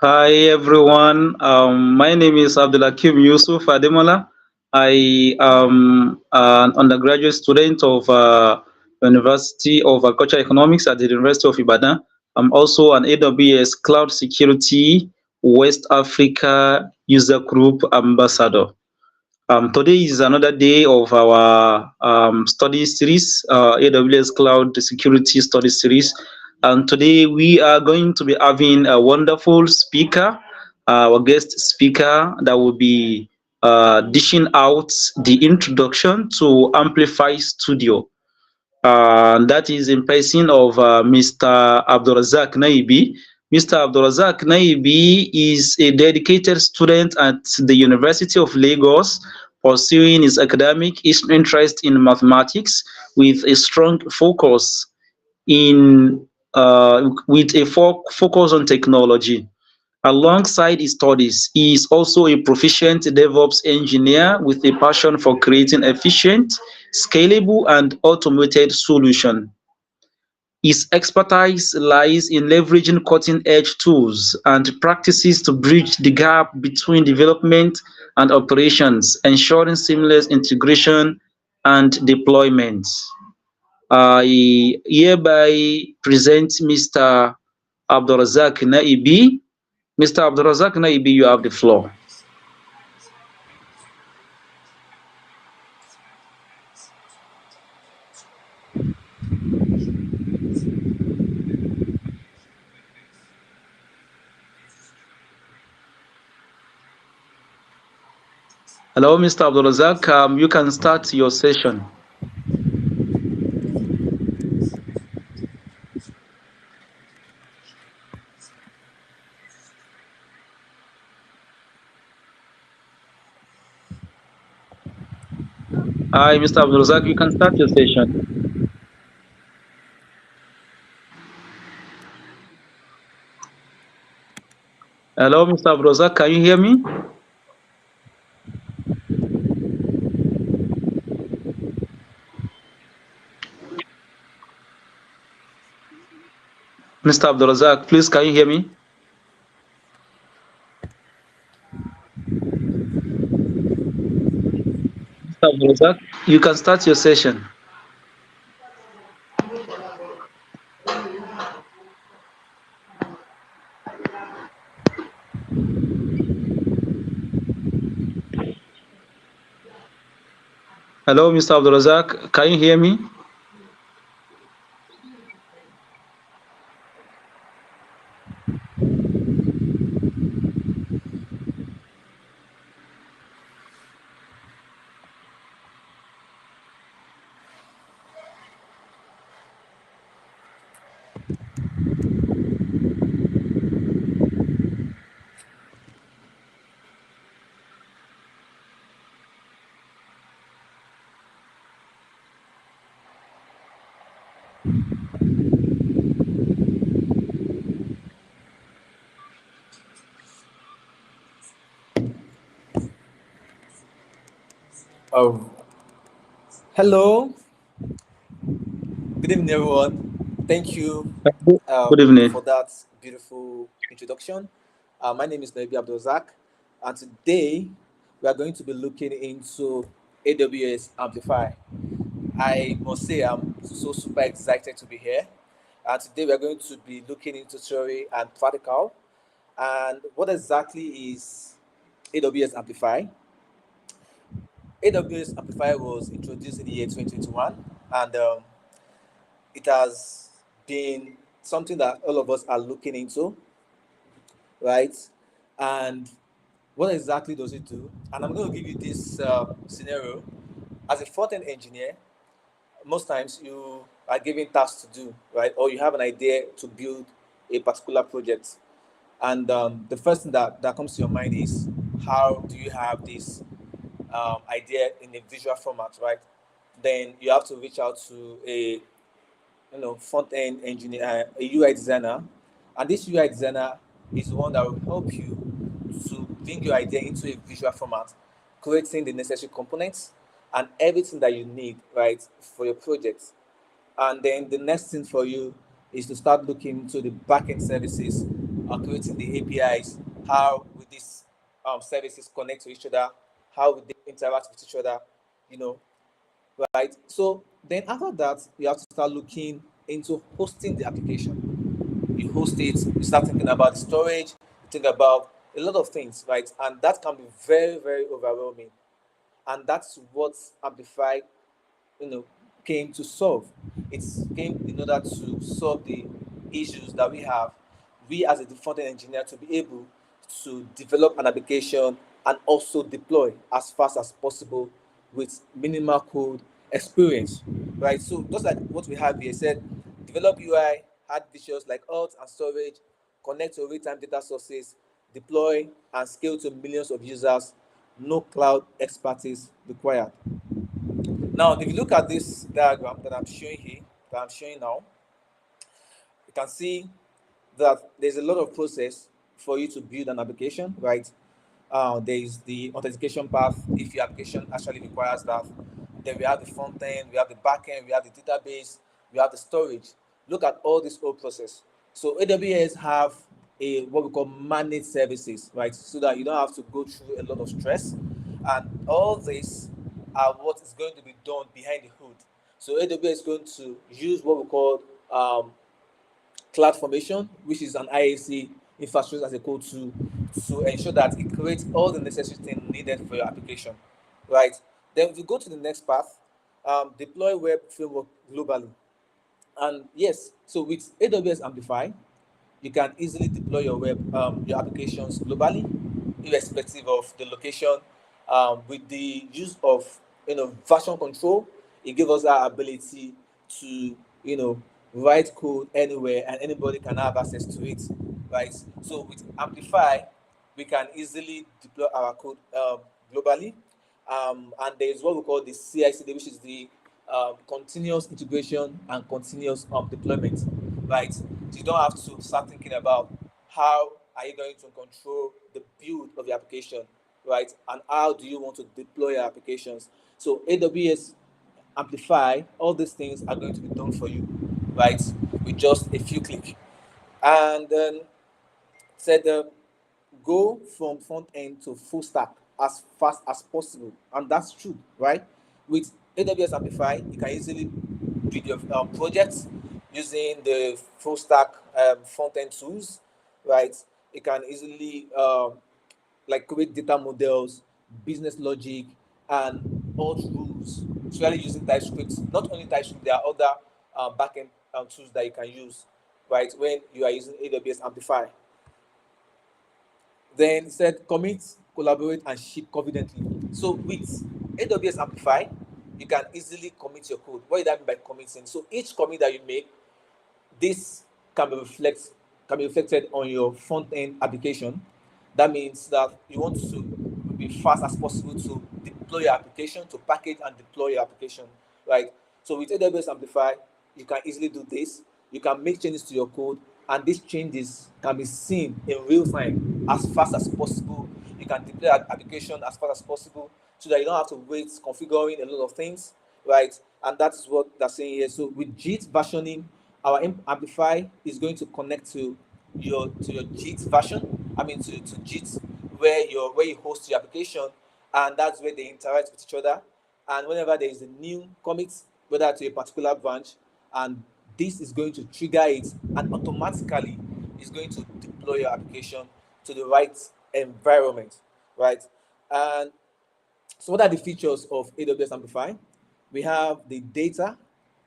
Hi everyone. My name is Abdulakeem Yusuf Ademola. I am an undergraduate student of University of Agricultural Economics at the University of Ibadan. I'm also an AWS Cloud Security West Africa User Group Ambassador. Today is another day of our study series, AWS Cloud Security Study Series. And today we are going to be having a wonderful speaker, our guest speaker, that will be dishing out the introduction to Amplify Studio. That is in person of Mr. Abdulrasaq Naibi. Mr. Abdulrasaq Naibi is a dedicated student at the University of Lagos, pursuing his academic interest in mathematics with a strong focus in focus on technology. Alongside his studies, he is also a proficient DevOps engineer with a passion for creating efficient, scalable, and automated solutions. His expertise lies in leveraging cutting-edge tools and practices to bridge the gap between development and operations, ensuring seamless integration and deployment. I hereby present Mr. Abdulrazak Naibi. Mr. Abdulrazak Naibi, you have the floor. Hello, Mr. Abdulrazak. You can start your session. Hi, Mr. Abdulrazak. You can start your session. Hello, Mr. Abdulrazak. Can you hear me? Mr. Abdulrazak, please, can you hear me? Mr. Abdulrazak, you can start your session. Hello, Mr. Abdulrazak. Can you hear me? Oh, hello. Good evening, everyone. Thank you Good evening. for that beautiful introduction. My name is Noibi Abdulrasaq, and today we are going to be looking into AWS Amplify. I must say I'm so super excited to be here. And today we are going to be looking into theory and practical. And what exactly is AWS Amplify? AWS Amplify was introduced in the year 2021, and it has been something that all of us are looking into, right? And what exactly does it do? And I'm going to give you this scenario. As a front-end engineer, most times you are given tasks to do, right? Or you have an idea to build a particular project. And the first thing that comes to your mind is, how do you have this idea in a visual format, right? Then you have to reach out to a front end engineer, a UI designer, and this UI designer is the one that will help you to bring your idea into a visual format, creating the necessary components and everything that you need, right, for your project. And then the next thing for you is to start looking into the backend services creating the APIs, how will these services connect to each other, how will they interact with each other, you know, right? So then after that, you have to start looking into hosting the application. You host it, you start thinking about the storage, you think about a lot of things, right? And that can be very, very overwhelming. And that's what Amplify, you know, came to solve. It came in order to solve the issues that we have. We as a front-end engineer to be able to develop an application and also deploy as fast as possible with minimal code experience, right? So just like what we have here said, develop UI, add features like alt and storage, connect to real-time data sources, deploy and scale to millions of users, no cloud expertise required. Now, if you look at this diagram that I'm showing here, that I'm showing now, you can see that there's a lot of process for you to build an application, right? There is the authentication path if your application actually requires that. Then we have the front end, we have the back end, we have the database, we have the storage. Look at all this whole process. So AWS have a what we call managed services, right? So that you don't have to go through a lot of stress. And all this are what is going to be done behind the hood. So AWS is going to use what we call cloud formation, which is an IAC infrastructure as a code to ensure that it creates all the necessary things needed for your application, right? Then if you go to the next path, deploy web framework globally. And yes, so with AWS Amplify, you can easily deploy your applications globally, irrespective of the location. With the use of version control, it gives us that ability to write code anywhere and anybody can have access to it, right? So with Amplify, we can easily deploy our code globally, and there is what we call the CI/CD, which is the continuous integration and continuous deployment, right? So you don't have to start thinking about how are you going to control the build of the application, right? And how do you want to deploy your applications? So AWS Amplify, all these things are going to be done for you, right? With just a few clicks. And then said go from front end to full stack as fast as possible, and that's true, right? With AWS Amplify, you can easily build your projects using the full stack front end tools, right? You can easily like create data models, business logic, and auth rules, especially using TypeScript. Not only TypeScript, there are other backend tools that you can use, right, when you are using AWS Amplify. Then it said commit, collaborate, and ship confidently. So with AWS Amplify, you can easily commit your code. What do I mean by committing? So each commit that you make, this can be reflected on your front end application. That means that you want to be fast as possible to deploy your application, to package and deploy your application, right? So with AWS Amplify, you can easily do this. You can make changes to your code, and these changes can be seen in real time as fast as possible. You can deploy an application as fast as possible so that you don't have to wait configuring a lot of things, right? And that is what they're saying here. So with JIT versioning, our Amplify is going to connect to your JIT version. I mean to JIT where you host your application, and that's where they interact with each other. And whenever there is a new commit, whether to a particular branch, and this is going to trigger it, and automatically is going to deploy your application to the right environment, right? And so what are the features of AWS Amplify? We have the data,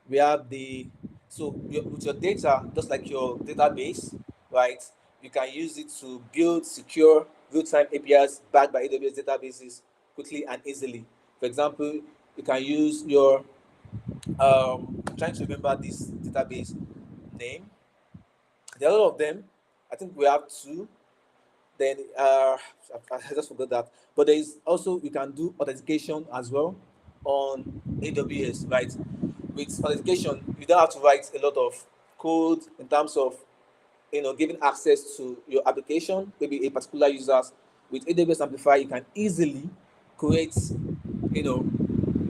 we have with your data, just like your database, right? You can use it to build secure real-time APIs backed by AWS databases quickly and easily. For example, you can use your I'm trying to remember this database name. There are a lot of them. I think we have two. Then I just forgot that. But there is also you can do authentication as well on AWS, right? With authentication, you don't have to write a lot of code in terms of giving access to your application, maybe a particular users. With AWS Amplify, you can easily create, you know,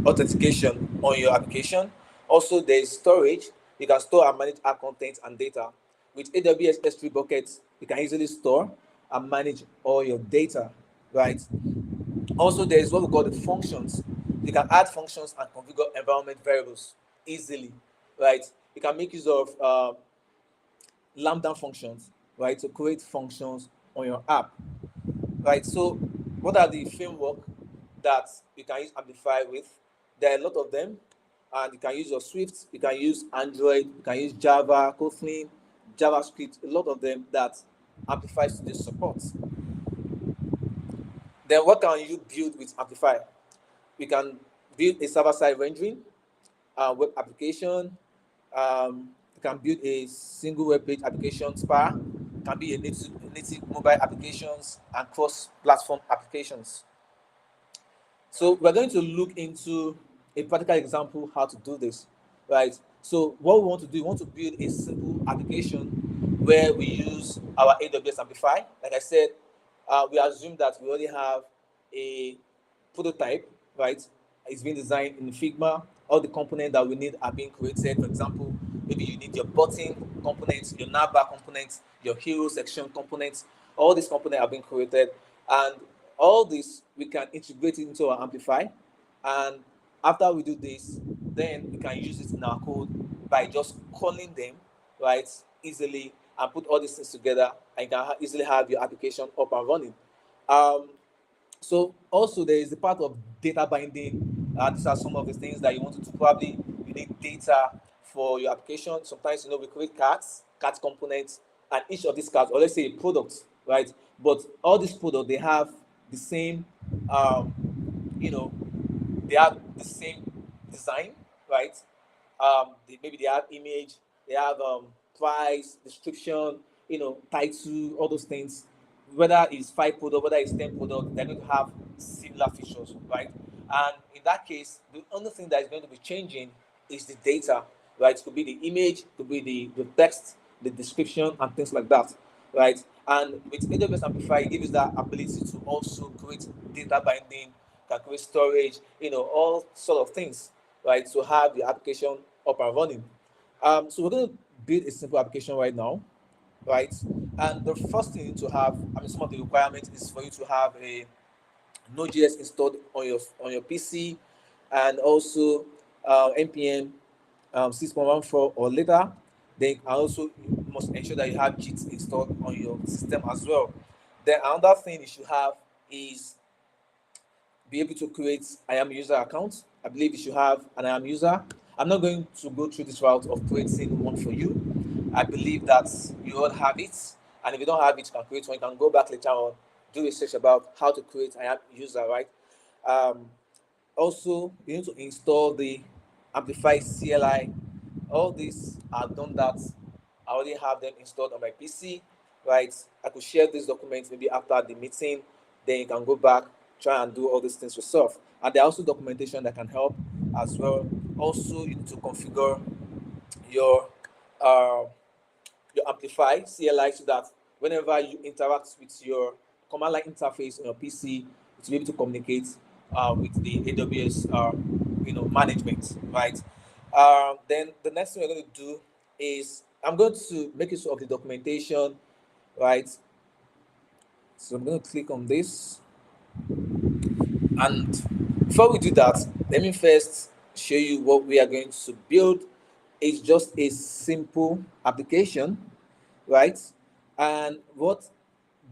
authentication on your application. Also, there is storage. You can store and manage our content and data. with AWS S3 buckets, you can easily store and manage all your data, right? Also, there is what we call the functions. You can add functions and configure environment variables easily, right? You can make use of Lambda functions, right, to create functions on your app, right? So, what are the framework that you can use Amplify with? There are a lot of them, and you can use your Swift, you can use Android, you can use Java, Kotlin, JavaScript, a lot of them that Amplify Studio supports. Then, what can you build with Amplify? We can build a server-side rendering, web application. You can build a single web page application, SPA. Can be a native mobile applications and cross-platform applications. So we're going to look into a practical example how to do this, right? So what we want to do, we want to build a simple application where we use our AWS Amplify. Like I said, we assume that we already have a prototype, right? It's been designed in Figma. All the components that we need are being created. For example, maybe you need your button components, your navbar components, your hero section components. All these components are being created, and all this we can integrate it into our Amplify. And after we do this, then we can use it in our code by just calling them, right, easily, and put all these things together, and you can easily have your application up and running. So also there is the part of data binding. These are some of the things that you want to do. Probably you need data for your application. Sometimes we create cards, card components, and each of these cards, or let's say a product, right? But all these products, they have the same, you know, they have the same design, right? Maybe they have image, they have price, description, title, all those things. Whether it's 5 product, whether it's 10 product, they're going to have similar features, right? And in that case, the only thing that is going to be changing is the data, right? It could be the image, it could be the text, the description, and things like that, right? And with AWS Amplify, it gives that ability to also create data binding, can create storage, all sort of things, right? To have the application up and running. So we're going to build a simple application right now, right? And the first thing you need to have, some of the requirements is for you to have a Node.js installed on your PC, and also npm 6.14 or later. Then also you must ensure that you have Git installed on your system as well. Then another thing you should have is be able to create I am user account. I believe you should have an I am user. I'm not going to go through this route of creating one for you. I believe that you all have it, and if you don't have it, you can create one. You can go back later on, do research about how to create I am user, right? Also, you need to install the Amplify CLI. All these are done that. I already have them installed on my PC, right? I could share these documents maybe after the meeting. Then you can go back, try and do all these things yourself. And there are also documentation that can help as well. Also, you need to configure your uh, Amplify CLI so that whenever you interact with your command line interface on your PC, to be able to communicate with the AWS, management, right? Then the next thing we're going to do is I'm going to make use of the documentation, right? So I'm going to click on this. And before we do that, let me first show you what we are going to build. It's just a simple application, right? And what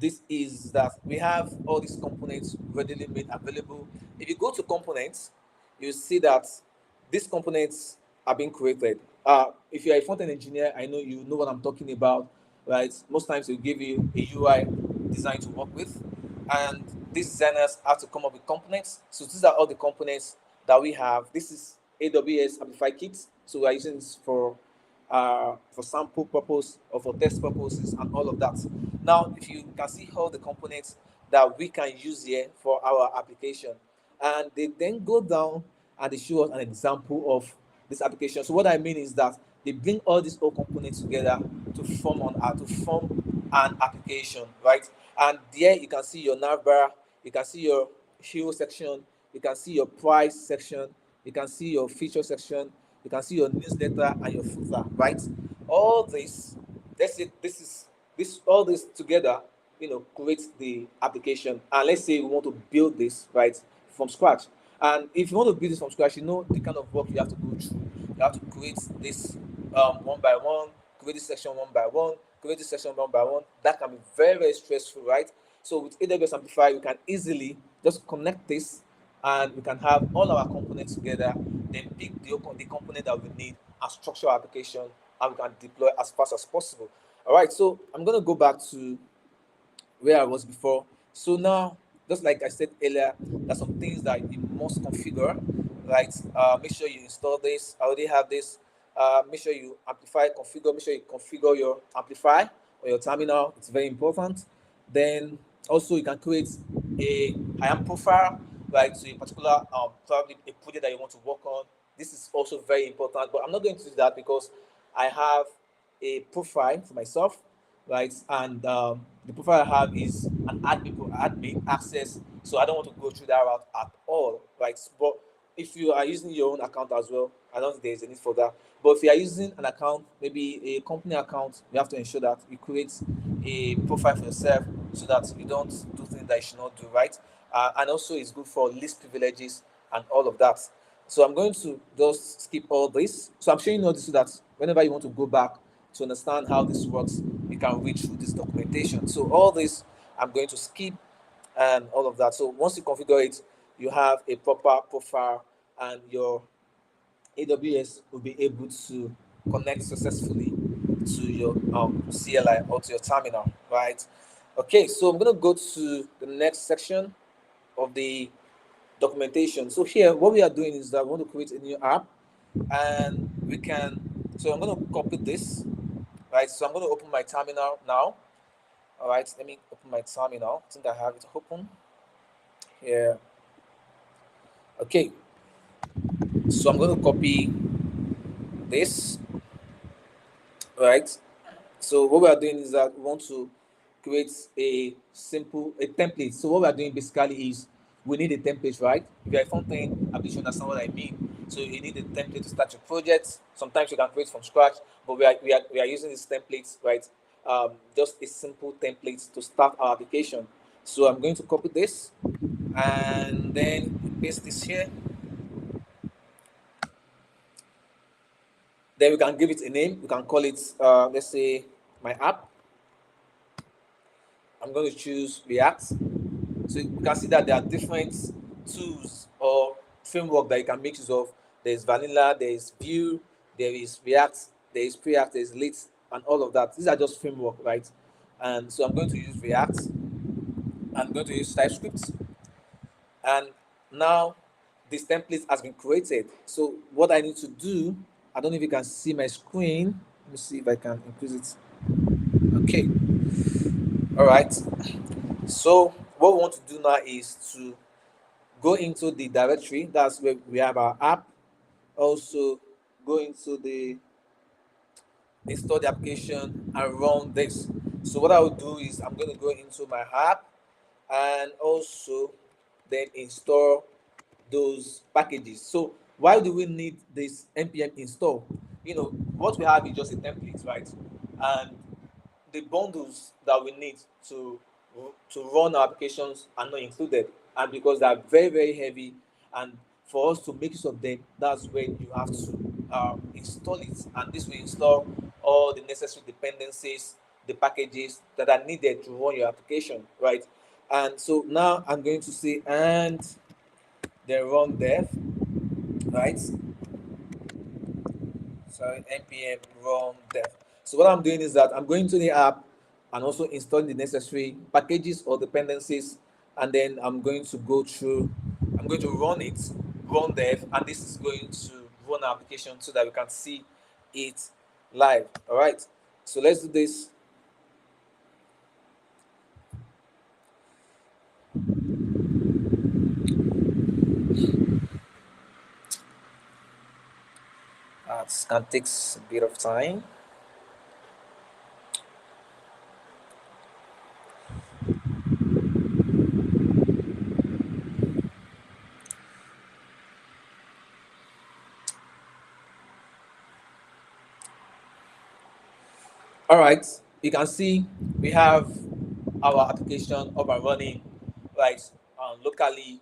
this is that we have all these components readily made available. If you go to components, you see that these components are being created. If you're a front-end engineer, I know you know what I'm talking about, right? Most times they'll give you a UI design to work with, and these designers have to come up with components. So these are all the components that we have. This is AWS Amplify Kit. So we are using this for sample purpose or for test purposes and all of that. Now, if you can see all the components that we can use here for our application, and they then go down and they show us an example of this application. So what I mean is that they bring all these old components together to form an application, right? And there you can see your navbar, you can see your hero section, you can see your price section, you can see your feature section, you can see your newsletter and your footer, right? All this let's say this all this together, creates the application. And let's say we want to build this right from scratch. And if you want to build this from scratch, you know the kind of work you have to go through. You have to create this one by one, create this section one by one, create this section one by one. That can be very, very stressful, right? So with AWS Amplify, we can easily just connect this, and we can have all our components together, then pick the component that we need and structure our application, and we can deploy as fast as possible. All right, so I'm going to go back to where I was before. So now, just like I said earlier, there's some things that you must configure, right? Make sure you install this. I already have this. Make sure you amplify, configure. Make sure you configure your amplify or your terminal. It's very important. Then also you can create a IAM profile, right? So a particular probably a project that you want to work on. This is also very important, but I'm not going to do that because I have a profile for myself, right? And the profile I have is an admin access, so I don't want to go through that route at all, right? But if you are using your own account as well, I don't think there's a need for that. But if you are using an account, maybe a company account, you have to ensure that you create a profile for yourself so that you don't do things that you should not do, right? And also, it's good for least privileges and all of that. So I'm going to just skip all this. So I'm showing you all this so that whenever you want to go back to understand how this works, you can read through this documentation. So all this I'm going to skip and all of that. So once you configure it, you have a proper profile, and your AWS will be able to connect successfully to your CLI or to your terminal, right? Okay, so I'm going to go to the next section of the documentation. So here, what we are doing is that we want to create a new app, and we can. So I'm going to copy this, right? So I'm going to open my terminal now. All right, let me open my terminal. I think I have it open here. Okay, so I'm going to copy this, right? So what we are doing is that we want to create a template. So what we are doing basically is we need a template, right? If you're a front end, I'm sure you understand what I mean. So you need a template to start your project. Sometimes you can create from scratch, but we are using these templates, right? Just a simple template to start our application. So I'm going to copy this and then paste this here. Then we can give it a name. We can call it, let's say, my app. I'm going to choose React. So you can see that there are different tools or framework that you can make use of. There's vanilla, there is Vue, there is React, there is Preact, there is Lit, and all of that. These are just framework, right? And so I'm going to use React. I'm going to use TypeScript. And now this template has been created. So what I need to do, I don't know if you can see my screen. Let me see if I can increase it. Okay. All right. So what we want to do now is to go into the directory. That's where we have our app. Also go into the install the application and run this. So what I will do is I'm going to go into my app and also then install those packages. So why do we need this npm install? What we have is just a template, right? And the bundles that we need to run our applications are not included, and because they are very, very heavy, and for us to make use of them, that's when you have to install it, and this will install all the necessary dependencies, the packages that are needed to run your application, right? And so now I'm going to say and then run dev, right? Sorry, npm run dev. So what I'm doing is that I'm going to the app and also installing the necessary packages or dependencies, and then I'm going to go through, I'm going to run it, run dev, and this is going to run our application so that we can see it live. All right, so let's do this. That can take a bit of time. All right, you can see we have our application up and running, right? Locally,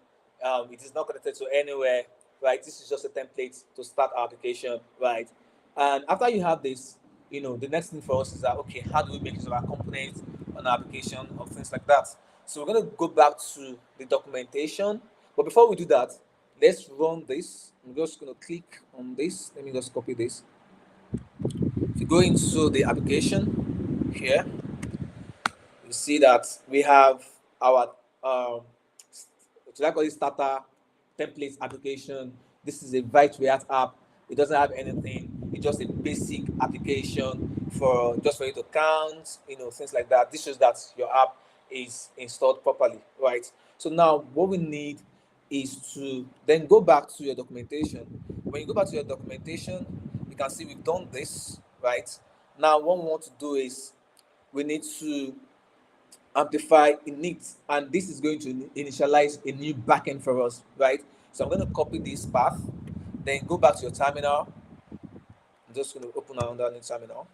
it is not connected to anywhere, right? This is just a template to start our application, right? And after you have this, the next thing for us is that, okay, how do we make use of our components on our application or things like that? So we're going to go back to the documentation, but before we do that, let's run this. I'm just going to click on this. Let me just copy this. If you go into the application here, you see that we have our should I call it starter templates application. This is a Vite React app. It doesn't have anything. It's just a basic application for you to count, things like that. This shows that your app is installed properly, right? So now what we need is to then go back to your documentation. When you go back to your documentation, you can see we've done this, right? Now what we want to do is we need to amplify init, and this is going to initialize a new backend for us, right? So I'm going to copy this path, then go back to your terminal. I'm just going to open another new terminal.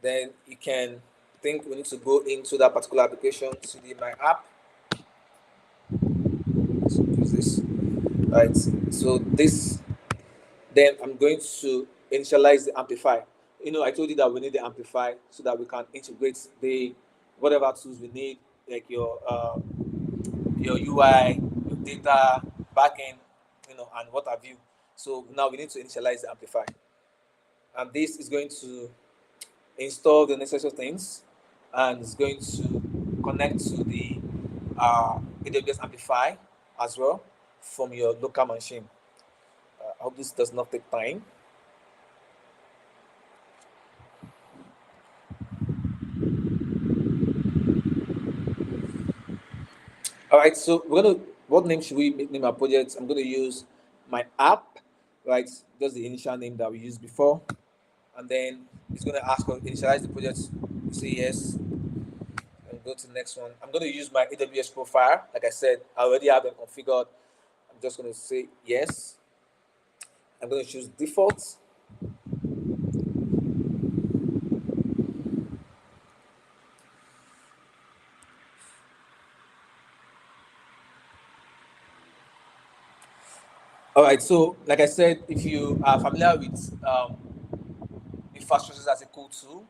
Then you can think we need to go into that particular application, cd my app. Let's use this, right? So this, then I'm going to initialize the amplify. I told you that we need the amplify so that we can integrate the whatever tools we need, like your UI, your data, backend, and what have you. So now we need to initialize the amplify. And this is going to install the necessary things, and it's going to connect to the AWS Amplify as well from your local machine. I hope this does not take time. All right, so what name should we name our project? I'm gonna use my app, right? Just the initial name that we used before. And then it's gonna ask us initialize the project. You say yes, and go to the next one. I'm gonna use my AWS profile. Like I said, I already have them configured. I'm just gonna say yes. I'm gonna choose default. All right, so like I said, if you are familiar with infrastructures as a code tool,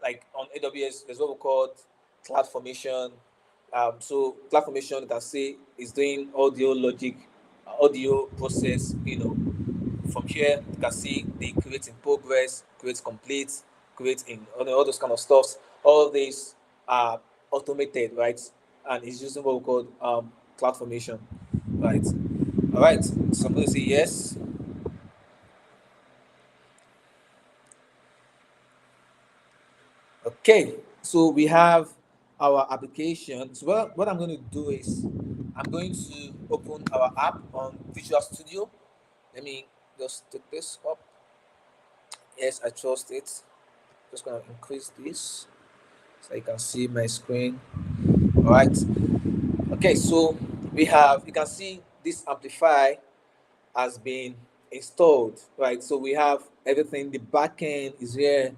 like on AWS, there's what we call cloud formation. So cloud formation, you can say, is doing audio logic, audio process. From here, you can see they create in progress, create complete, create in all those kind of stuffs. All of these are automated, right? And it's using what we call cloud formation, right? All right, so I'm going to say yes. Okay, so we have our application. So what I'm going to do is I'm going to open our app on Visual Studio. Let me just take this up. Yes, I trust it. Just going to increase this so you can see my screen. All right. Okay, so you can see this amplify has been installed, right? So we have everything. The backend is here.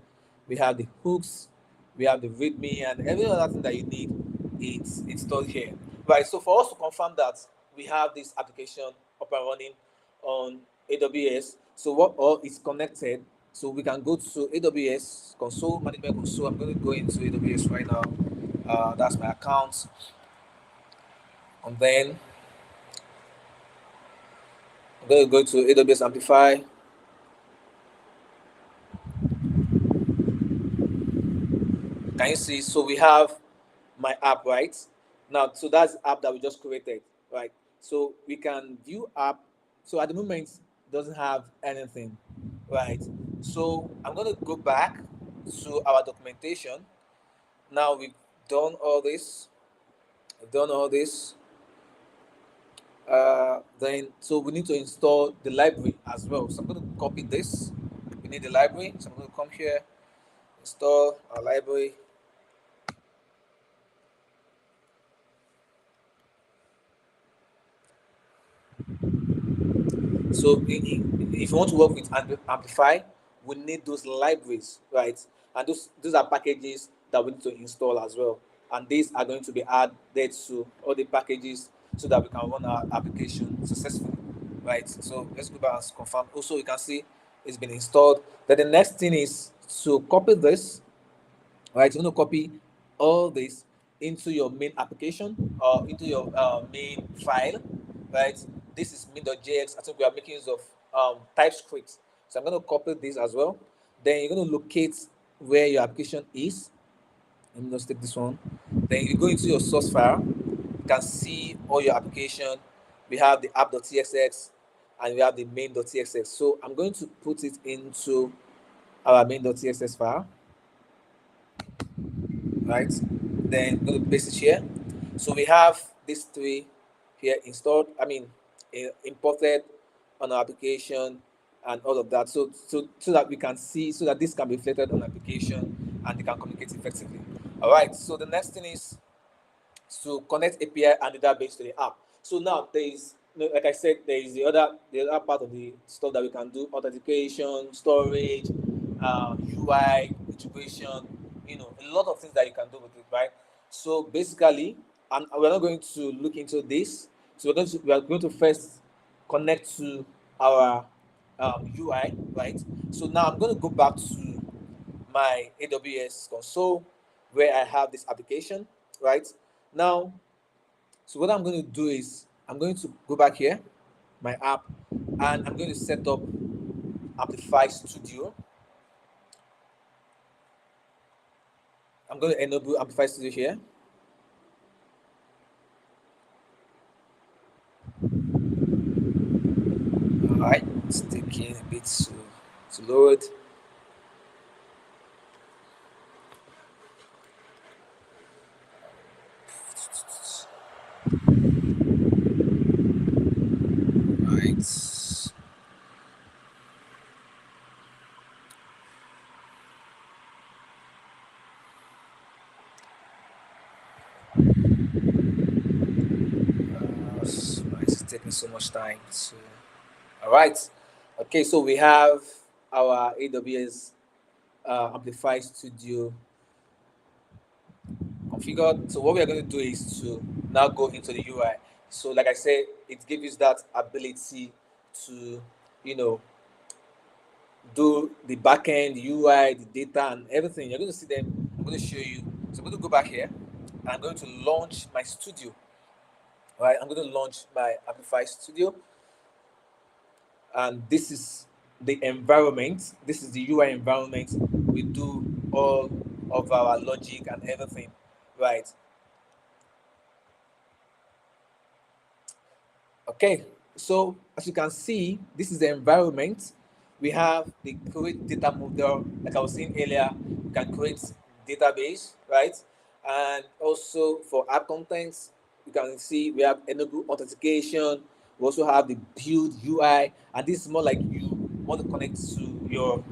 We have the hooks, we have the README, and every other thing that you need. It's installed here, right? So for us to confirm that we have this application up and running on AWS, so what all is connected. So we can go to AWS console, management console. I'm going to go into AWS right now. That's my account, and then I'm going to go to AWS Amplify. Can you see? So we have my app, right? Now, so that's the app that we just created, right? So we can view app. So at the moment, it doesn't have anything, right? So I'm going to go back to our documentation. Now we've done all this. We've done all this. Then, so we need to install the library as well. So I'm going to copy this. We need the library. So I'm going to come here, install our library. So if you want to work with Amplify, we need those libraries, right? and those are packages that we need to install as well. And these are going to be added to all the packages so that we can run our application successfully, right? So let's go back and confirm. Also, you can see it's been installed. Then the next thing is to copy this, right? You're going to copy all this into your main application or into your main file, right? This is main.jx. I think we are making use of TypeScript. So I'm going to copy this as well. Then you're going to locate where your application is. Let me just take this one. Then you go into your source file. You can see all your application. We have the app.txx and we have the main.txx. So I'm going to put it into our main.txx file, right? Then I'm going to paste it here. So we have these three here installed, imported on our application and all of that. So that we can see, so that this can be reflected on application and they can communicate effectively. All right. So the next thing is to connect API and database to the app. So now there is, like I said, there is the other part of the stuff that we can do: authentication, storage, UI, integration. A lot of things that you can do with it, right? So basically, and we're not going to look into this. So we are going to first connect to our UI, right? So now I'm going to go back to my AWS console where I have this application, right? Now, so what I'm going to do is I'm going to go back here, my app, and I'm going to set up Amplify Studio. I'm going to enable Amplify Studio here. All right, it's taking a bit to load. It's taking so much time to. All right. Okay, so we have our AWS Amplify Studio configured. So what we are going to do is to now go into the UI. So like I said, it gives you that ability to, do the backend, the UI, the data, and everything. You're going to see them. I'm going to show you. So I'm going to go back here. I'm going to launch my studio. All right, I'm going to launch my Amplify Studio. And this is the environment. This is the UI environment. We do all of our logic and everything, right? Okay, so as you can see, this is the environment. We have the create data model, like I was saying earlier. You can create database, right? And also for app contents, you can see we have enable authentication. We also have the build UI, and this is more like you want to connect to your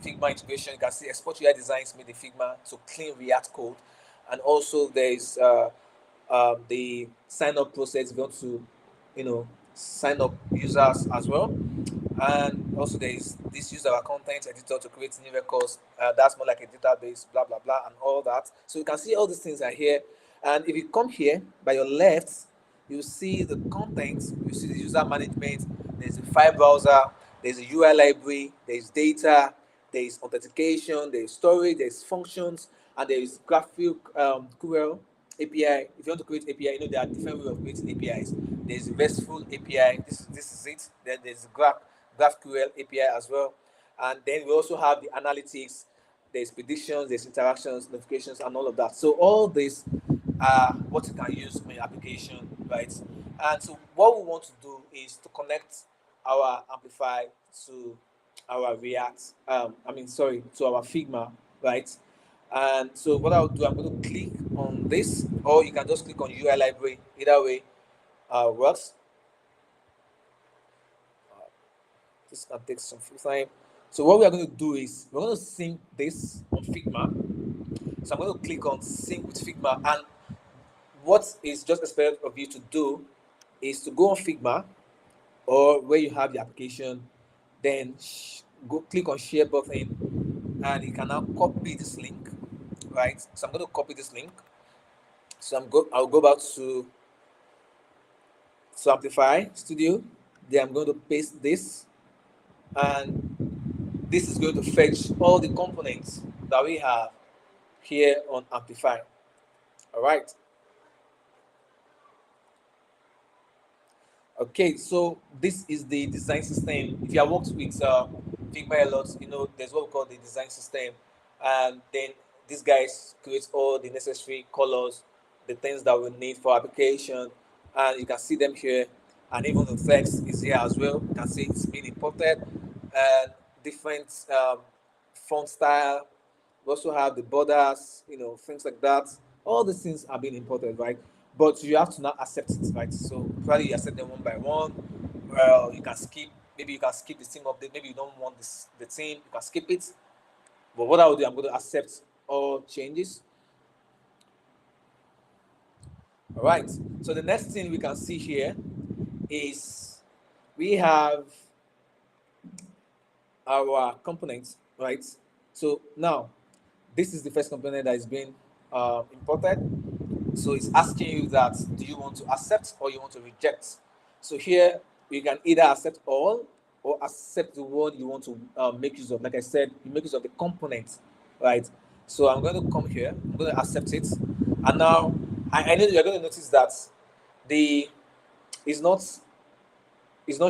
Figma integration. You can see export UI designs made the Figma to clean React code, and also there is the sign up process. If you want to sign up users as well, and also there is this use our content editor to create new records. That's more like a database, blah blah blah, and all that. So you can see all these things are here. And if you come here by your left, you see the content, you see the user management. There's a file browser, there's a UI library, there's data, there's authentication, there's storage, there's functions, and there's GraphQL API. If you want to create API, there are different ways of creating APIs. There's RESTful API. This is it. Then there's GraphQL API as well. And then we also have the analytics. There's predictions, there's interactions, notifications, and all of that. So all this are what you can use on your application, right? And so what we want to do is to connect our Amplify to our React. To our Figma, right? And so what I'll do, I'm going to click on this, or you can just click on UI library. Either way works. This can take some time. So what we are going to do is we're going to sync this on Figma. So I'm going to click on sync with Figma, and what is just expected of you to do is to go on Figma or where you have the application, then go click on share button, and you can now copy this link, right? So I'm going to copy this link. So I'll go back to Amplify Studio. Then I'm going to paste this, and this is going to fetch all the components that we have here on Amplify. All right. Okay, so this is the design system. If you have worked with Figma a lot, you know there's what we call the design system, and then these guys create all the necessary colors, the things that we need for application, and you can see them here, and even the text is here as well. You can see it's been imported, and different font style. We also have the borders, you know, things like that. All these things are being imported, right? But you have to now accept it, right? So probably you accept them one by one. Well, you can skip. Maybe you can skip the team update. Maybe you don't want the team. You can skip it. But what I will do, I'm going to accept all changes. All right. So the next thing we can see here is we have our components, right? So now this is the first component that is being imported. So it's asking you that, do you want to accept or you want to reject? So here you can either accept all or accept the one you want to make use of. Like I said, you make use of the component, right? So I'm going to come here, I'm going to accept it. And now I know you're going to notice that the is not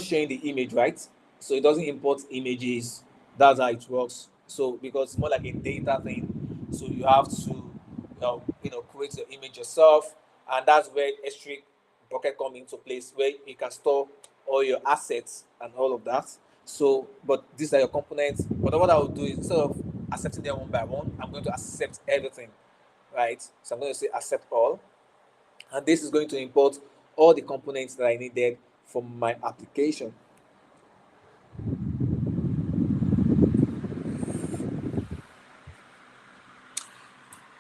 showing the image, right? So it doesn't import images. That's how it works. So because it's more like a data thing, so you have to create the image yourself, and that's where S3 bucket come into place, where you can store all your assets and all of that. So, but these are your components. But what I will do is, instead of accepting them one by one, I'm going to accept everything, right? So I'm going to say accept all, and this is going to import all the components that I needed for my application.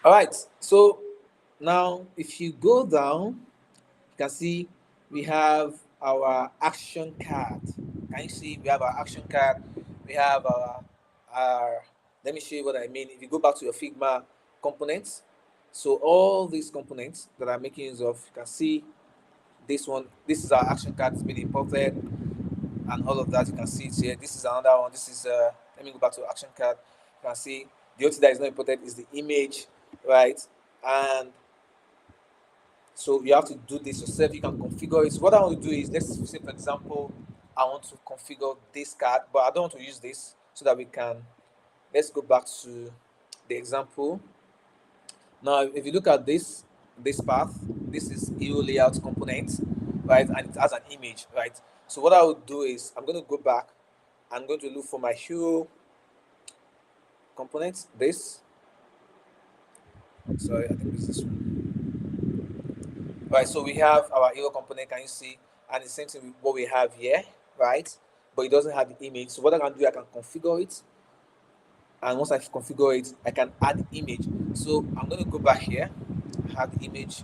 All right, so now if you go down, you can see we have our action card. Can you see we have our action card? We have our let me show you what I mean. If you go back to your Figma components, so all these components that I'm making use of, you can see this one. This is our action card. It's been imported, and all of that. You can see it here. This is another one. This is let me go back to action card. You can see the only thing that is not imported is the image, right? And so you have to do this yourself. You can configure it. So what I want to do is, let's say for example, I want to configure this card, but I don't want to use this, so that we can, let's go back to the example. Now, if you look at this path, this is hero layout component, right? And it has an image, right? So what I would do is, I'm going to go back. I'm going to look for my hero component. This. Sorry, I think this is one. Right, so we have our hero component, can you see? And the same thing with what we have here, right? But it doesn't have the image. So what I can do, I can configure it. And once I configure it, I can add the image. So I'm going to go back here. I have the image.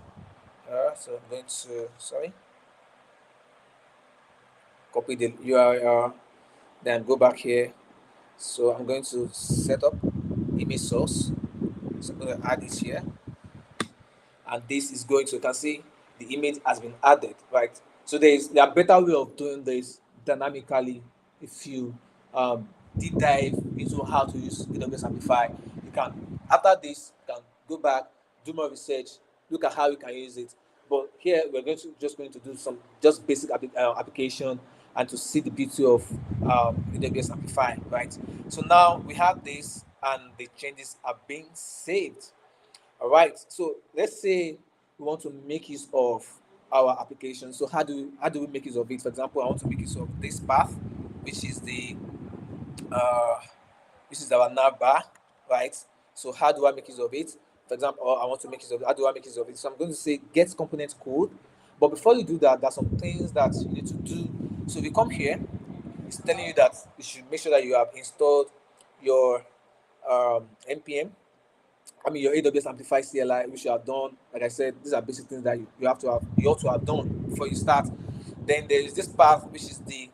So I'm going to, copy the URL. Then go back here. So I'm going to set up image source. So I'm going to add this here. And this is going to, you can see the image has been added, right? So there are better way of doing this dynamically. If you deep dive into how to use AWS Amplify, you can, after this, you can go back, do more research, look at how you can use it. But here we're just going to do some just basic application, and to see the beauty of AWS Amplify, right? So now we have this, and the changes are being saved. All right, so let's say we want to make use of our application. So how do we make use of it? For example, I want to make use of this path, which is the this is our nav bar, right? So how do I make use of it? For example, I want to make use of it. How do I make use of it? So I'm going to say get component code. But before you do that, there's some things that you need to do. So if you come here, it's telling you that you should make sure that you have installed your npm. Your AWS Amplify CLI, which you have done. Like I said, these are basic things that you ought to have done before you start. Then there is this path, which is the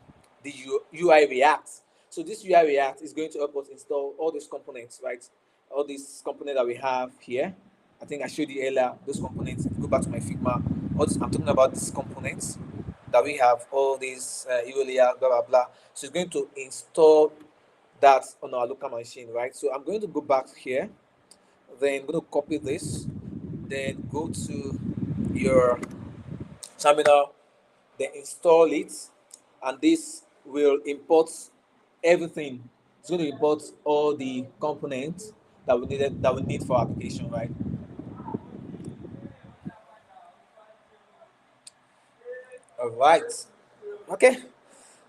UI React. So this UI React is going to help us install all these components, right? All these components that we have here. I think I showed you earlier those components. If you go back to my Figma, all this, I'm talking about these components that we have, all these layer, blah blah blah. So it's going to install that on our local machine, right? So I'm going to go back here, then I'm going to copy this, then go to your terminal, then install it, and this will import everything. It's going to import all the components that we need for our application, right? All right. Okay.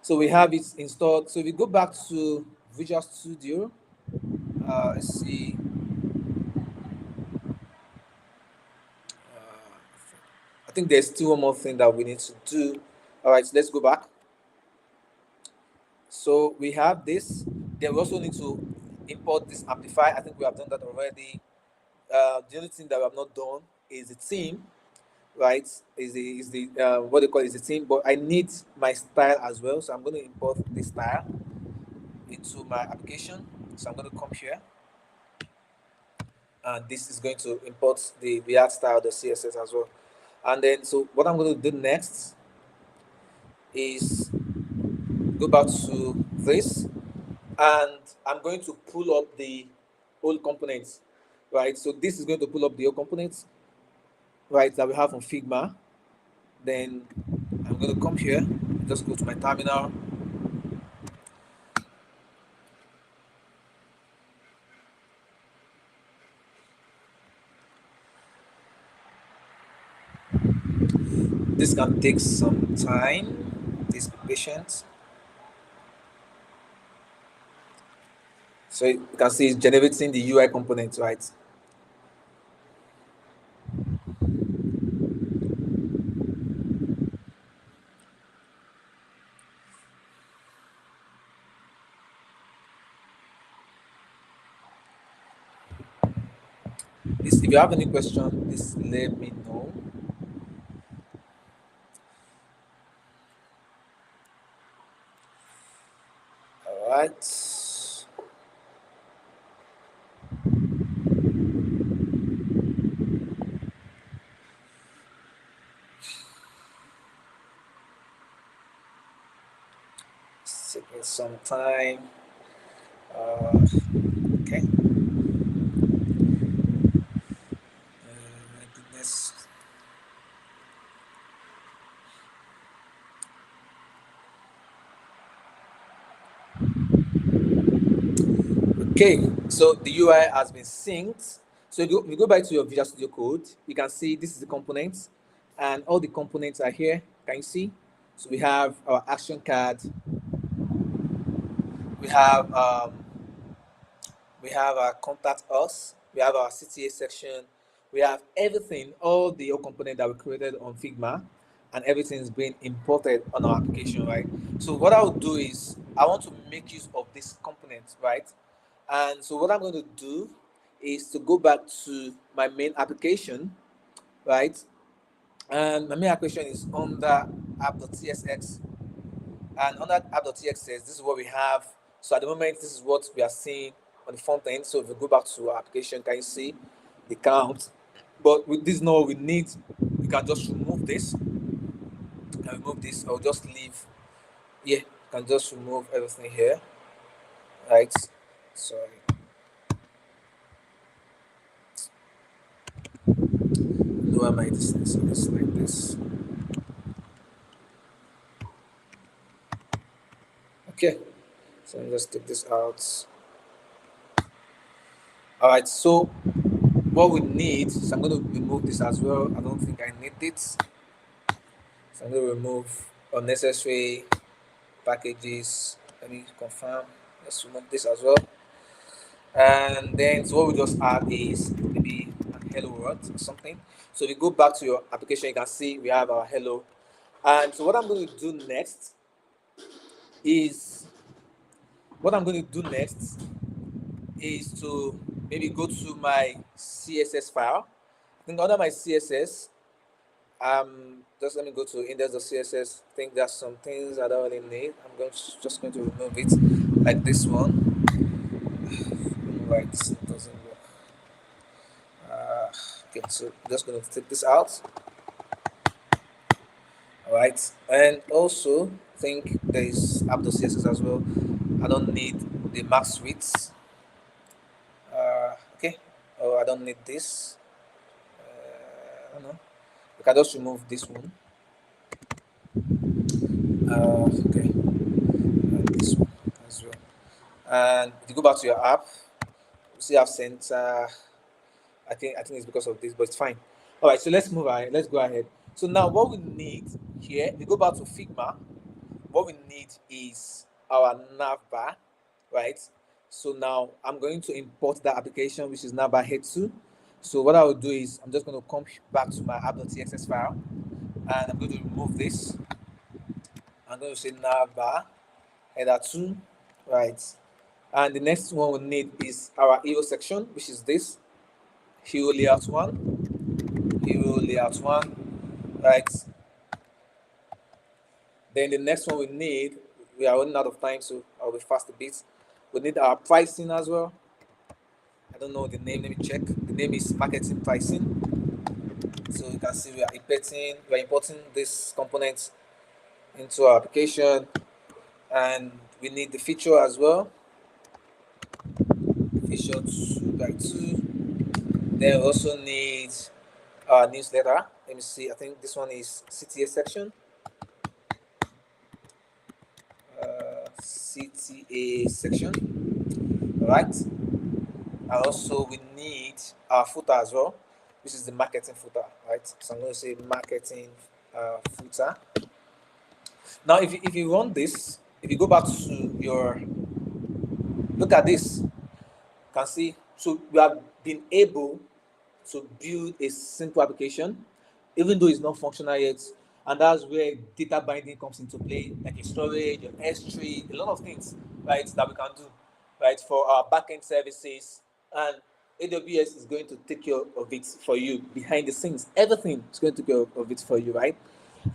So we have it installed. So if we go back to Visual Studio, let's see. Uh, I think there's still one more thing that we need to do. All right, so let's go back. So we have this. Then we also need to import this Amplify. I think we have done that already. The only thing that we have not done is the theme, right? Is the what they call is the theme. But I need my style as well, so I'm going to import this style into my application. So I'm going to come here, and this is going to import the React style, the CSS as well. And then, so what I'm going to do next is go back to this, and I'm going to pull up the old components, right? So this is going to pull up the old components, right, that we have on Figma. Then I'm going to come here, just go to my terminal. This can take some time. Please be patient. So you can see it's generating the UI components, right? If you have any question, please let me know. All right. It's taking some time. Okay. My goodness. Okay, so the UI has been synced. So if you go back to your Visual Studio Code, you can see this is the components, and all the components are here. Can you see? So we have our action card, we have our contact us, we have our CTA section, we have everything, all the component that we created on Figma, and everything is being imported on our application, right? So what I will do is I want to make use of this component, right? And so what I'm going to do is to go back to my main application, right? And my main application is under app.tsx, and under app.txt, this is what we have. So at the moment, this is what we are seeing on the front end. So if we go back to our application, can you see the count? But with this now, we need, we can just remove this. Can remove this, or just leave. Yeah, can just remove everything here. Right. Sorry. Lower my distance, so it's like this. Okay. So let me just take this out. All right. So what we need, so I'm going to remove this as well. I don't think I need it. So I'm going to remove unnecessary packages. Let me confirm. Let's remove this as well. And then so what we just add is maybe a hello world or something. So if you go back to your application, you can see we have our hello. And so what I'm going to do next is to maybe go to my CSS file. I think under my CSS, just let me go to index.css. I think there's some things I don't really need. I'm just going to remove it. like this one. Right, it doesn't work. Okay, so I'm just going to take this out. All right, and also think there is Abdul as well. I don't need the max width. Okay, oh, I don't need this. I don't know. We can just remove this one. Okay, and this one as well. And if you go back to your app, you see I've sent. I think it's because of this, but it's fine. All right, so let's move ahead. Let's go ahead. So now what we need here, we go back to Figma. What we need is our nav bar, right? So now I'm going to import that application, which is navbar head 2. So what I will do is I'm just going to come back to my app.txt file, and I'm going to remove this. I'm going to say navbar header 2, right? And the next one we need is our hero section, which is this hero layout 1, hero layout 1, right? Then the next one we are running out of time, so I'll be fast a bit. We need our pricing as well. I don't know the name, let me check. The name is marketing pricing. So you can see we are importing this component into our application, and we need the feature as well. Feature 2x2. Then we also need our newsletter. Let me see, I think this one is CTA section. CTA section. All right. And also we need our footer as well, which is the marketing footer, right? So I'm going to say marketing footer. Now, if you run this, if you go back to your, look at this, you can see, so we have been able to build a simple application, even though it's not functional yet. And that's where data binding comes into play, like your storage, your S3, a lot of things, right, that we can do, right, for our backend services. And AWS is going to take care of it for you behind the scenes. Everything is going to take care of it for you, right?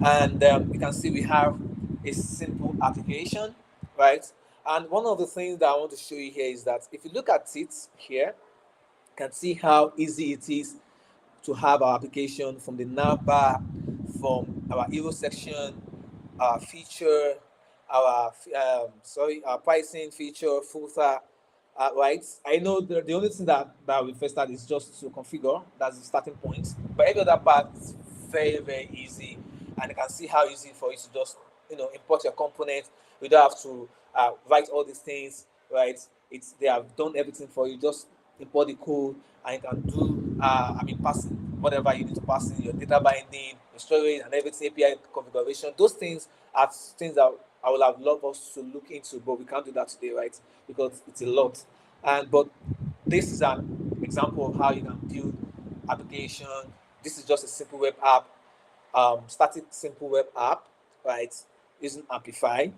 And you can see we have a simple application, right? And one of the things that I want to show you here is that if you look at it here, you can see how easy it is to have our application from the navbar, from our hero section, our feature, our pricing feature, footer, right? I know the only thing that we first start is just to configure. That's the starting point. But every other part is very, very easy, and you can see how easy for you to just import your component. You don't have to write all these things, right? They have done everything for you. Just import the code, and you can do passing whatever you need to pass in, your data binding, your storage, and everything, API configuration. Those things are things that I would have loved us to look into, but we can't do that today, right? Because it's a lot. But this is an example of how you can build application. This is just a simple web app, static simple web app, right? Using Amplify.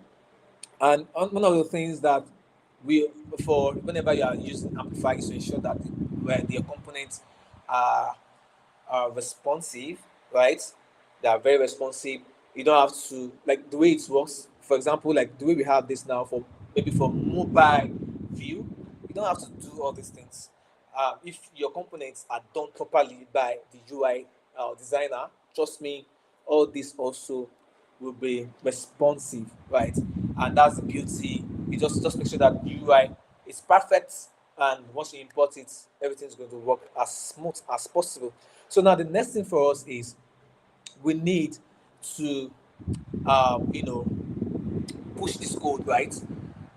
And one of the things that for whenever you are using Amplify is to ensure that when your components are responsive, right? They are very responsive. You don't have to, like the way it works. For example, like the way we have this now for maybe for mobile view, you don't have to do all these things. If your components are done properly by the UI designer, trust me, all this also will be responsive, right? And that's the beauty. You just make sure that UI is perfect, and once you import it, everything's going to work as smooth as possible. So now the next thing for us is we need to, you know, push this code, right?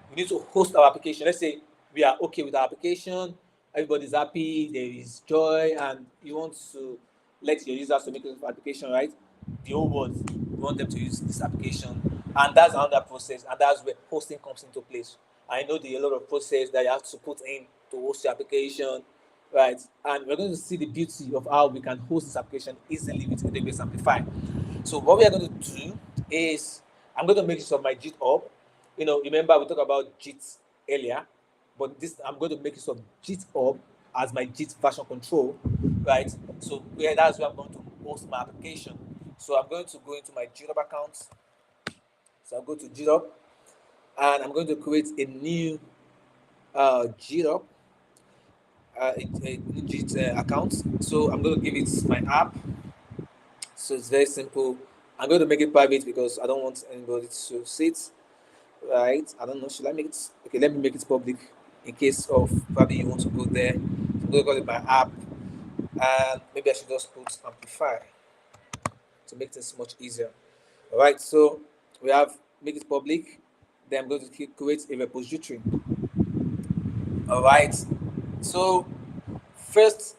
We need to host our application. Let's say we are okay with our application, everybody's happy, there is joy, and you want to let your users to make use of application, right? The whole world, you want them to use this application, and that's another process, and that's where hosting comes into place. I know there are a lot of process that you have to put in to host your application, right? And we're going to see the beauty of how we can host this application easily with AWS Amplify. So what we are going to do is I'm going to make use of my GitHub. Remember we talked about Git earlier, but this I'm going to make use of GitHub as my Git version control, right? So that's where I'm going to host my application. So I'm going to go into my GitHub account. So I'll go to GitHub. and I'm going to create a new GitHub, a new Git account. So I'm going to give it my app. So it's very simple. I'm going to make it private because I don't want anybody to see it. Right? I don't know. Should I make it? Okay, let me make it public in case of probably you want to go there. I'm going to call it my app, and maybe I should just put Amplify to make things much easier. All right. So we have make it public. Then I'm going to create a repository. All right. So first,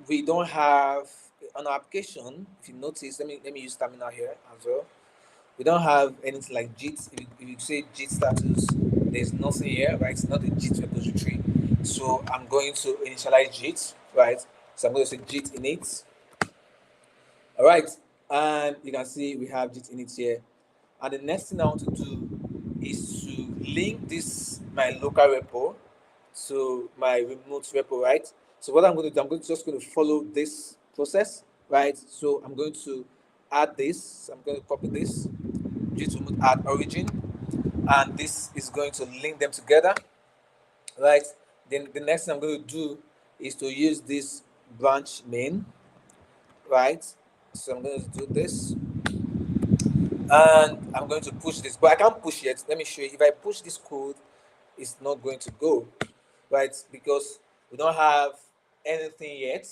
we don't have on our application. If you notice, let me use terminal here as well. We don't have anything like Git. If you say Git status, there's nothing here, right? It's not a Git repository. So I'm going to initialize Git, right? So I'm going to say Git init. All right, and you can see we have Git init here. And the next thing I want to do is to link this my local repo to my remote repo, right? So what I'm going to do, just going to follow this process, right? So I'm going to add this. I'm going to copy this, git remote add origin, and this is going to link them together, right? Then the next thing I'm going to do is to use this branch main, right? So I'm going to do this, and I'm going to push this, but I can't push yet. Let me show you. If I push this code, it's not going to go, right? Because we don't have anything yet.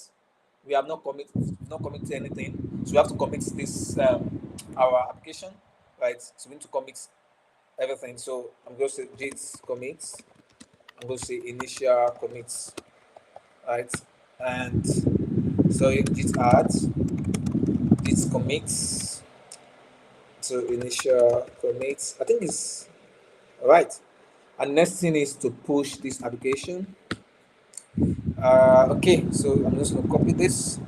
We have not committed anything, so we have to commit this our application, right? So we need to commit everything. So I'm going to say git commit. I'm going to say initial commit, right? And so git add git commit to initial commit. I think it's all right. And next thing is to push this application. Okay, so I'm just going to copy this,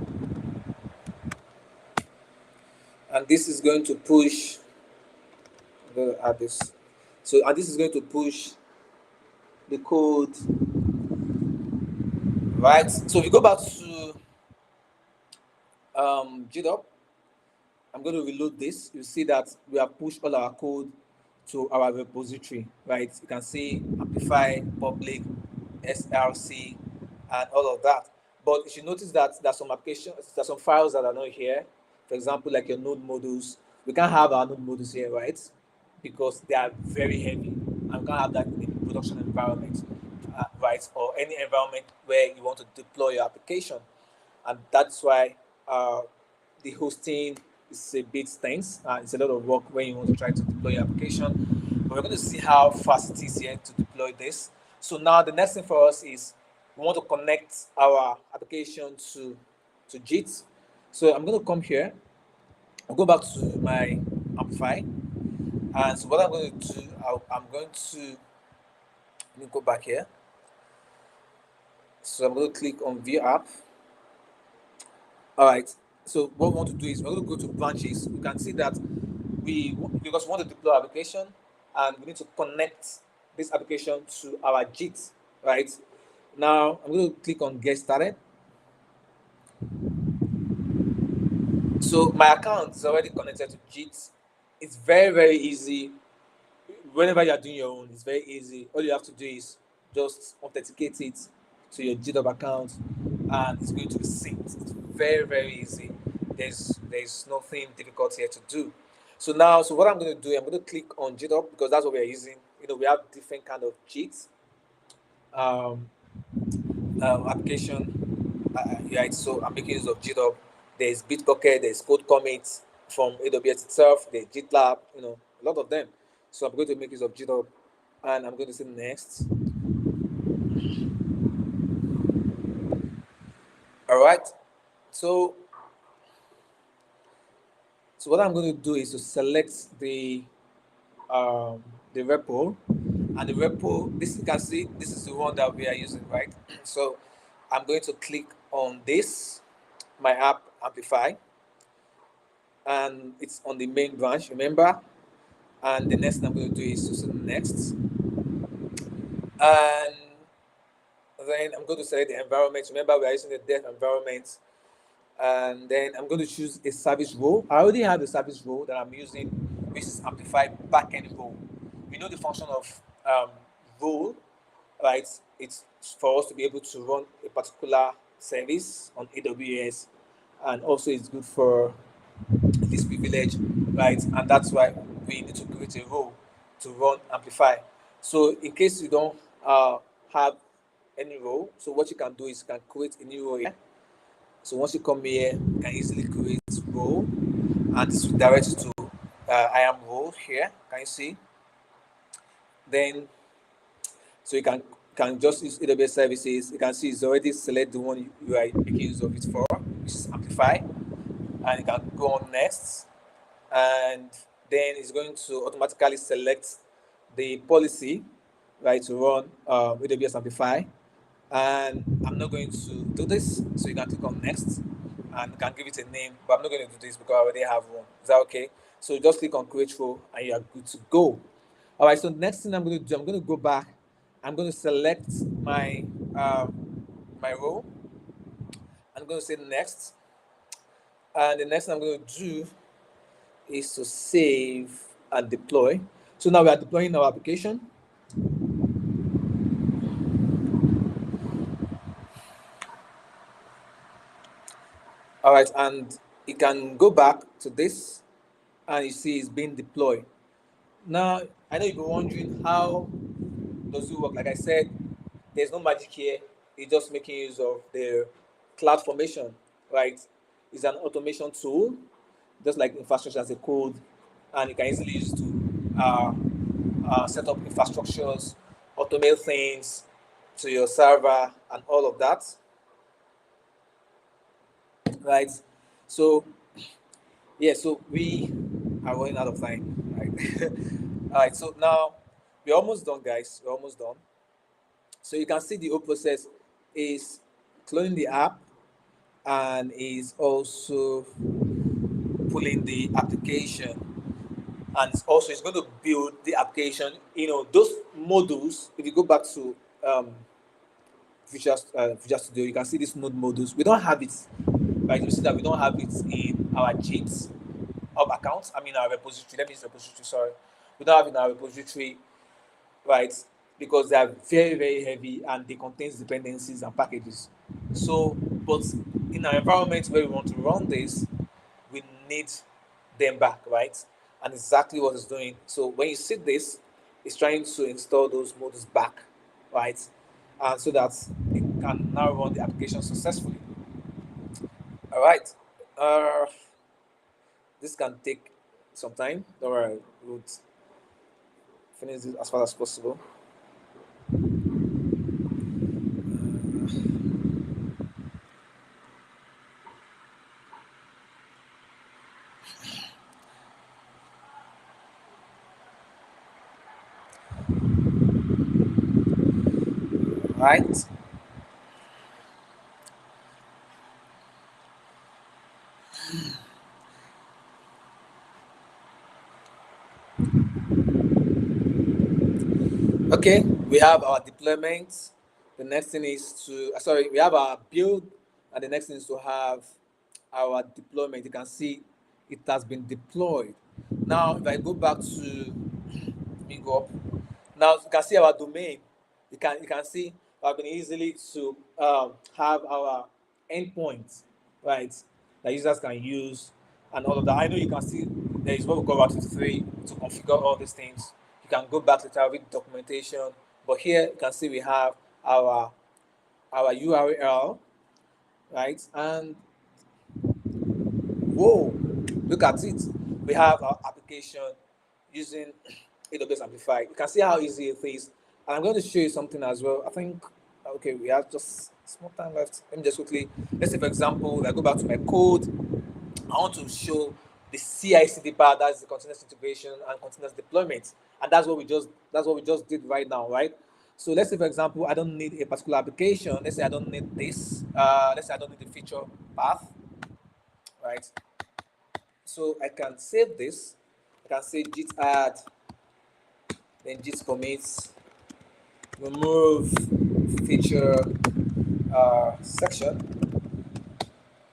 and this is going to push. I'm going to add this. So, and this is going to push the code, right? So, if we go back to GitHub, I'm going to reload this. You see that we have pushed all our code to our repository, right? You can see Amplify, public, SRC, and all of that. But you should notice that there's some applications, there's some files that are not here. For example, like your node modules. We can't have our node modules here, right? Because they are very heavy. And we can't have that in a production environment, right? Or any environment where you want to deploy your application. And that's why the hosting is a bit tense. It's a lot of work when you want to try to deploy your application. But we're going to see how fast it is here to deploy this. So now the next thing for us is we want to connect our application to Git. So I'm going to come here. I'll go back to my Amplify. And so what I'm going to do, I'm going to let me go back here. So I'm going to click on View App. All right. So what we want to do is we're going to go to branches. You can see that because we want to deploy our application, and we need to connect this application to our Git, right? Now I'm going to click on Get Started. So my account is already connected to Git. It's very, very easy. Whenever you're doing your own, it's very easy. All you have to do is just authenticate it to your GitHub account, and it's going to be synced. It's very, very easy. There's nothing difficult here to do. So now, so what I'm going to do, I'm going to click on GitHub because that's what we're using. You know, we have different kind of Git application. Right, so I'm making use of GitHub. There's Bitbucket, there's Code Commit from AWS itself, there's GitLab, you know, a lot of them. So I'm going to make use of GitHub, and I'm going to say next. All right. So what I'm going to do is to select the repo, and the repo, this you can see, this is the one that we are using, right? So I'm going to click on this, my app Amplify, and it's on the main branch, remember? And the next thing I'm going to do is to select next, and then I'm going to select the environment. Remember, we are using the dev environment, and then I'm going to choose a service role. I already have a service role that I'm using, which is Amplify backend role. we know the function of role, right? It's for us to be able to run a particular service on AWS, and also it's good for this privilege, right? And that's why we need to create a role to run Amplify. So in case you don't have any role, so what you can do is you can create a new role here. So once you come here, you can easily create role, and this will direct you to I am role here. Can you see? Then so you can just use AWS services. You can see it's already select the one you are making use of it for, which is Amplify, and you can go on next, and then it's going to automatically select the policy, right, to run AWS Amplify. And I'm not going to do this, so you can click on next, and you can give it a name, but I'm not going to do this because I already have one. Is that okay? So just click on create role and you are good to go. All right, so next thing I'm going to do, I'm going to go back. I'm going to select my role. I'm going to say next, and the next thing I'm going to do is to save and deploy. So now we are deploying our application. All right, and you can go back to this, and you see it's being deployed. Now, I know you're wondering how does it work. Like I said, there's no magic here. It's just making use of the cloud formation, right? It's an automation tool, just like infrastructure as a code, and you can easily use it to set up infrastructures, automate things to your server, and all of that, right? So, yeah, so we are running out of time, right? All right, so now we're almost done, guys. We're almost done. So you can see the whole process is cloning the app and is also pulling the application, and it's going to build the application. You know, those modules, if you go back to Visual Studio, you can see these node modules. We don't have it, right? You see that we don't have it in our JIT hub accounts. I mean, our repository. Let me use repository. Sorry, we don't have it in our repository, right? Because they are very, very heavy and they contain dependencies and packages. So, but in our environment where we want to run this, we need them back, right? And exactly what it's doing. So when you see this, it's trying to install those modules back, right? And so that it can now run the application successfully. All right. Uh, this can take some time. Don't worry, we'll finish this as fast as possible. Right. Okay, we have our deployment. The next thing is to, sorry, we have our build, and the next thing is to have our deployment. You can see it has been deployed. Now, if I go back to, let me go up. Now, you can see our domain. You can see I've been easily to have our endpoints, right, that users can use and all of that. I know you can see there is what we call Route 53 to configure all these things. You can go back to read documentation, but here you can see we have our URL, right? And whoa, look at it. We have our application using AWS Amplify. You can see how easy it is. And I'm going to show you something as well. I think, okay, we have just small time left. Let me just quickly, let's say, for example, I go back to my code. I want to show the CI/CD part, that's the continuous integration and continuous deployment. And that's what we just did right now, right? So let's say, for example, I don't need a particular application. Let's say I don't need this. Let's say I don't need the feature path, right? So I can save this. I can say git add, then git commits, remove feature section,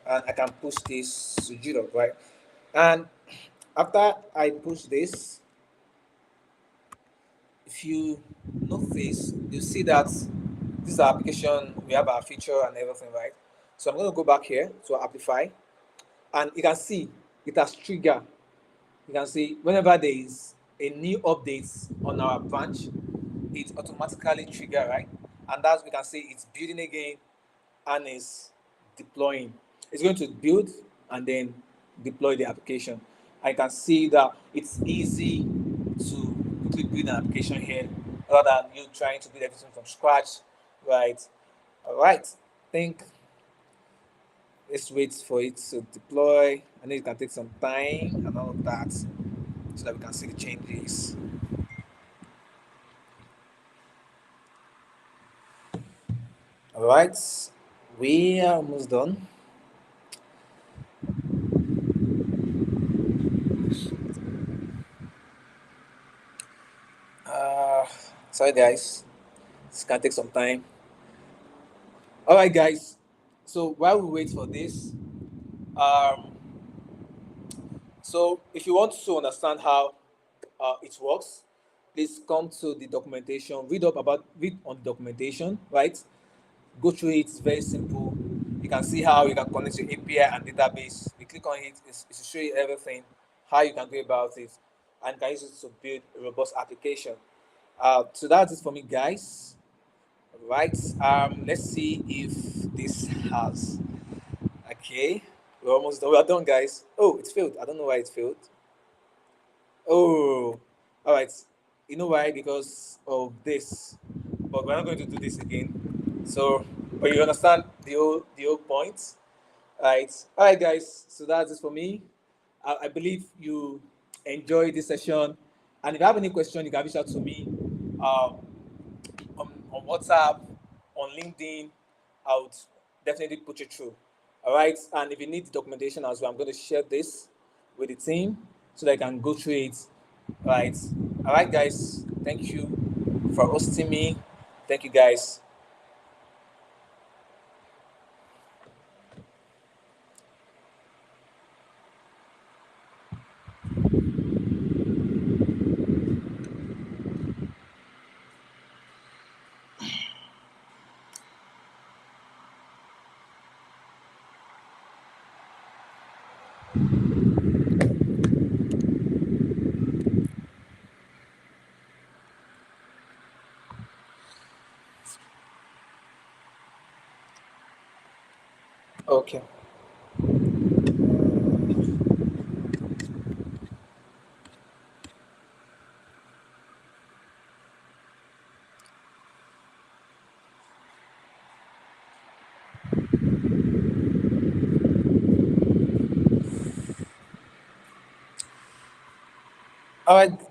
and I can push this to GitHub, right? And after I push this, if you notice, you see that this is our application, we have our feature and everything, right? So I'm going to go back here to Amplify, and you can see it has triggered. You can see whenever there is a new update on our branch, it automatically trigger, right? And that's, we can see it's building again and is deploying. It's going to build and then deploy the application. I can see that it's easy to quickly build an application here rather than you trying to build everything from scratch, right? All right. Think let's wait for it to deploy. I know it can take some time and all of that so that we can see the changes. All right, we are almost done. Uh, Sorry, guys. This can take some time. All right, guys. So while we wait for this, um, so if you want to understand how it works, please come to the documentation. Read on the documentation, right? Go through it. It's very simple. You can see how you can connect your API and database. You click on it. It's to show you everything, how you can go about it, and can use it to build a robust application. So that's it for me, guys. Right. Let's see if this has. Okay. We're almost done. We're done, guys. Oh, it failed. I don't know why it failed. Oh, all right. You know why? Because of this. But we're not going to do this again. So, but you understand the whole point, right? All right, guys. So that's it for me. I believe you enjoyed this session. And if you have any question, you can reach out to me. Um, on WhatsApp, on LinkedIn, I would definitely put you through. All right. And if you need the documentation as well, I'm going to share this with the team so they can go through it. Right. All right, guys. Thank you for hosting me. Thank you, guys. Okay. All right.